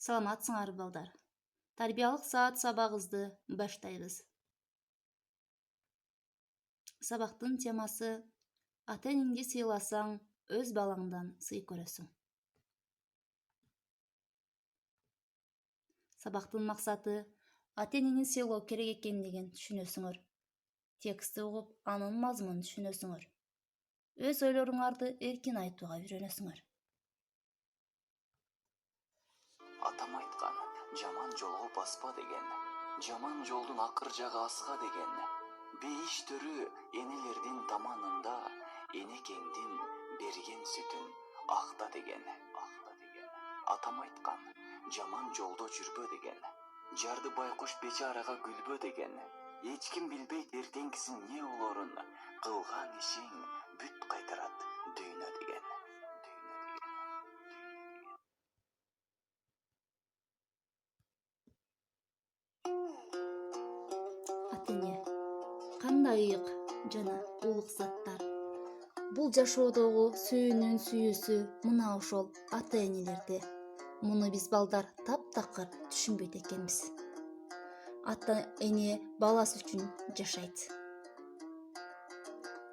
Саламатсыңар балдар. Тарбиялык саат сабагыбызды баштайбыз. Сабактын темасы ата-энеңди сыйласаң, өз балаңдан сый көрөсүң. Сабактын максаты ата-энени сыйлоо керек экендигин түшүнөсүңөр. Текстти угуп, анын мазмунун түшүнөсүңөр. Өз ойлоруңарды эркин айтууга үйрөнөсүңөр. Атам айткан, жаман жолго баспа деген, жаман жолдун акыр жагы аска деген. Бейиш төрү энелердин таманында, энекеңдин берген сүтүн акта деген. Атам айткан, жаман жолдо жүрбө деген, жарды байкуш бечарага күлбө деген. Эч ким билбейт эртеңкисин не болорун, кылган ишиң бүт кайтарат дүйнө деген. Ата-эне кандай ыйык жана улук заттар. Бул жашоодогу сүйүүнүн сүйүүсү мына ошол ата-энелерде. Муну биз балдар таптакыр түшүнбөйт экенбиз. Ата-эне баласы үчүн жашайт.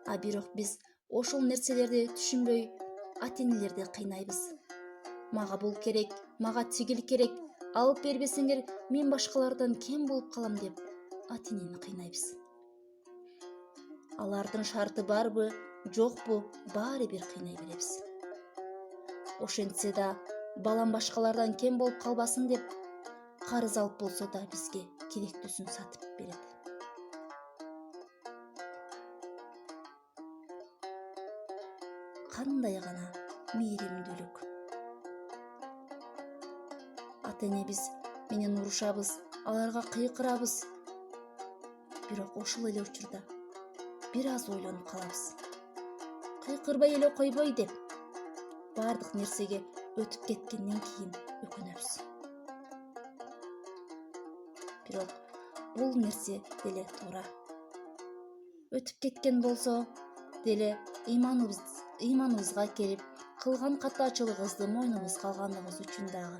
А бирок биз ошол нерселерди түшүнбөй ата-энелерди кыйнайбыз. Мага бул керек, мага тигил керек, алып бербесеңер мен башкалардан кем болуп калам деп ата-энени кыйнайбыз. Алардын шарты барбы, жокпу, баары бир кыйнай беребиз. Ошентсе да балам башкалардан кем болуп калбасын деп карыз алып болсо да бизге керектүүсүн сатып берет. Кандай гана мээримдүүлүк. Ата-эне биз менен урушабыз, аларга кыйкырабыз. Бирок ошол эле учурда бир аз ойлонуп калабыз. Кыйкырбай эле койбой деп баардык нерсеге өтүп кеткенден кийин өкүнөбүз. Бирок бул нерсе деле туура. Өтүп кеткен болсо деле ыйманыбызга келип, кылган катачылыгыбызды мойнубузга алгандыгыбыз үчүн дагы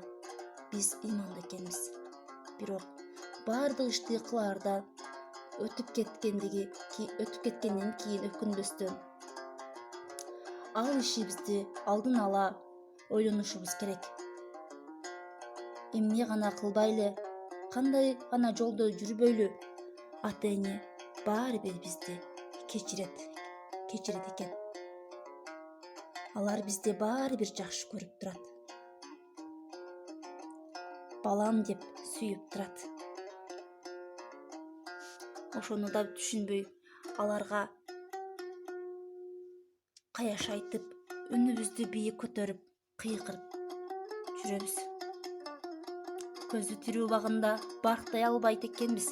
биз ыймандуу экенбиз. Бирок баардык ишти кылаарда өтүп кеткенден кийин өкүнбөстөн ал ишибизди алдын ала ойлонушубуз керек. Эмне гана кылбайлы, кандай гана жолдо жүрбөйлү, ата-эне баары бир бизди кечирет экен. Алар бизди баары бир жакшы көрүп турат. Балам деп сүйүп турат. Ошону да түшүнбөй, аларга каяш айтып, үнүбүздү бийик көтөрүп, кыйкырып жүрөбүз. Көзү тирүү убагында барктай албайт экенбиз.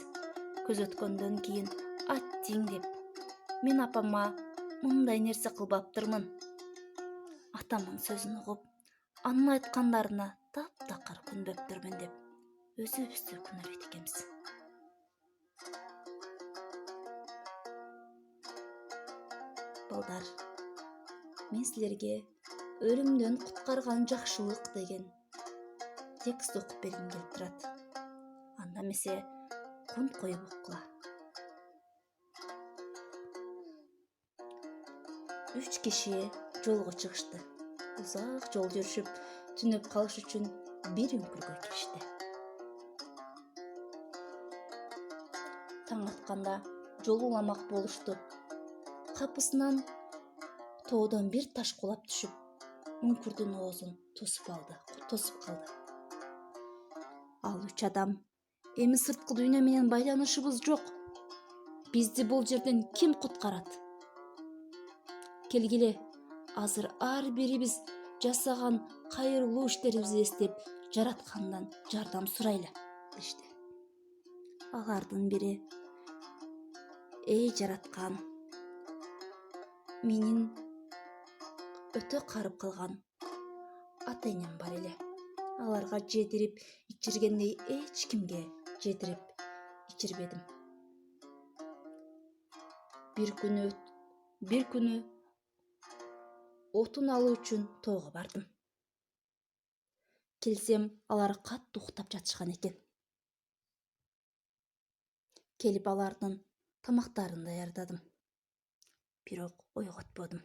Көз өткөндөн кийин аттиң деп, мен апама мындай нерсе кылбаптырмын. Атамдын сөзүн угуп, анын айткандарына таптакыр күнбөптүрмүн деп өзүбүздү күнөөлөйт экенбиз. Балдар, мен силерге өлүмдөн куткарган жакшылык деген текст окуп бергим келип турат. Анда эмесе кунт коюп уккула. 3 киши жолго чыгышты. Узак жол жүрүшүп, түнөп калыш үчүн бир үңкүргө киришти. Таң атканда жол уламак болушту. Капысынан тоодон бир таш кулап түшүп, үңкүрдүн оозун тосуп калды. Ал 3 адам: эми сырткы дүйнө менен байланышыбыз жок. Бизди бул жерден ким куткарат? Келгиле, азыр ар бирибиз жасаган кайрылуу иштерибизди эстеп, жараткандан жардам сурайлы, дешти. Алардын бири: эй жараткан, менин өтө карып калган ата-энем бар эле. Аларга жедирип ичиргендей эч кимге жедирип ичирбедим. Бир күнү отун алуу үчүн тоого бардым. келсем, алар катты уктап жатышкан экен. Келип алардын тамактарын даярдадым. Бирок ойготподум.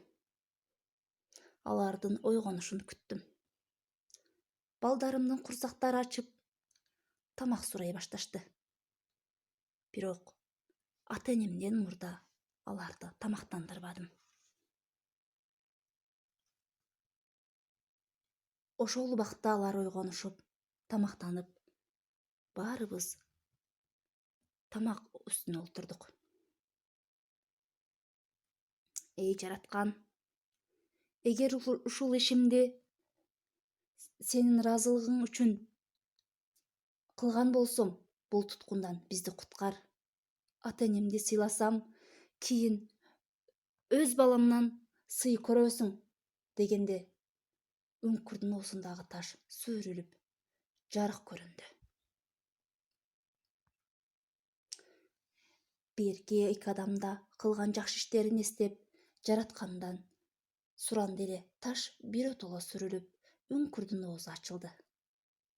Алардын ойгонушун күттүм. Балдарымдын курсактары ачып, тамак сурай башташты. Бирок ата-энемден мурда аларды тамактандырбадым. Ошол убакта алар ойгонушуп, тамактанып, баарыбыз тамак үстүнө отурдук. Эй жараткан, эгер ушул ишимди сенин ыраазылыгың үчүн кылган болсом, бул туткундан бизди куткар. Ата-энемди сыйласам, кийин өз баламдан сый көрөсүң дегенде үңкүрдүн оосундагы таш сүрүлүп, жарык көрүндү. Берки эки адам да кылган жакшы иштерин эстеп, жараткандан суранды эле таш биротоло сүрүлүп, үңкүрдүн оозу ачылды.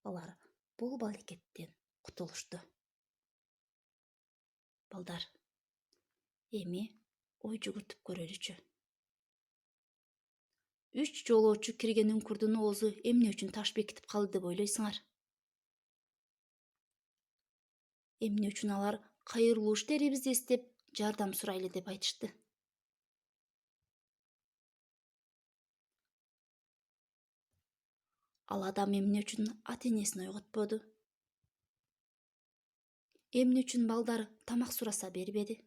Алар бул балекеттен кутулушту. Балдар, эми ой жүгүртүп көрөлүчү. 3 жолоочу кирген үңкүрдүн оозу эмне үчүн таш бекитип калды деп ойлойсуңар? Эмне үчүн алар кайрылуу иштерибизди эстеп, жардам сурайлы деп айтышты? Ал адам эмне үчүн ата-энесин ойготподу? Эмне үчүн балдар тамак сураса бербеди?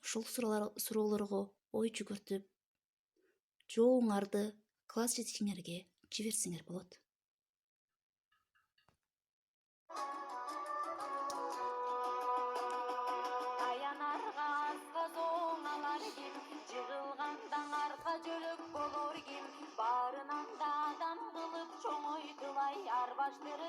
Ушул суроолорго ой жүгүртүп, жообуңарды класс жетекчиңерге жиберсеңер болот. Аянарга аска зоңалар ким, жыгылгандан арка жөлөк болор ким, баарынан да адам кылып чоңойтулай ар баштыры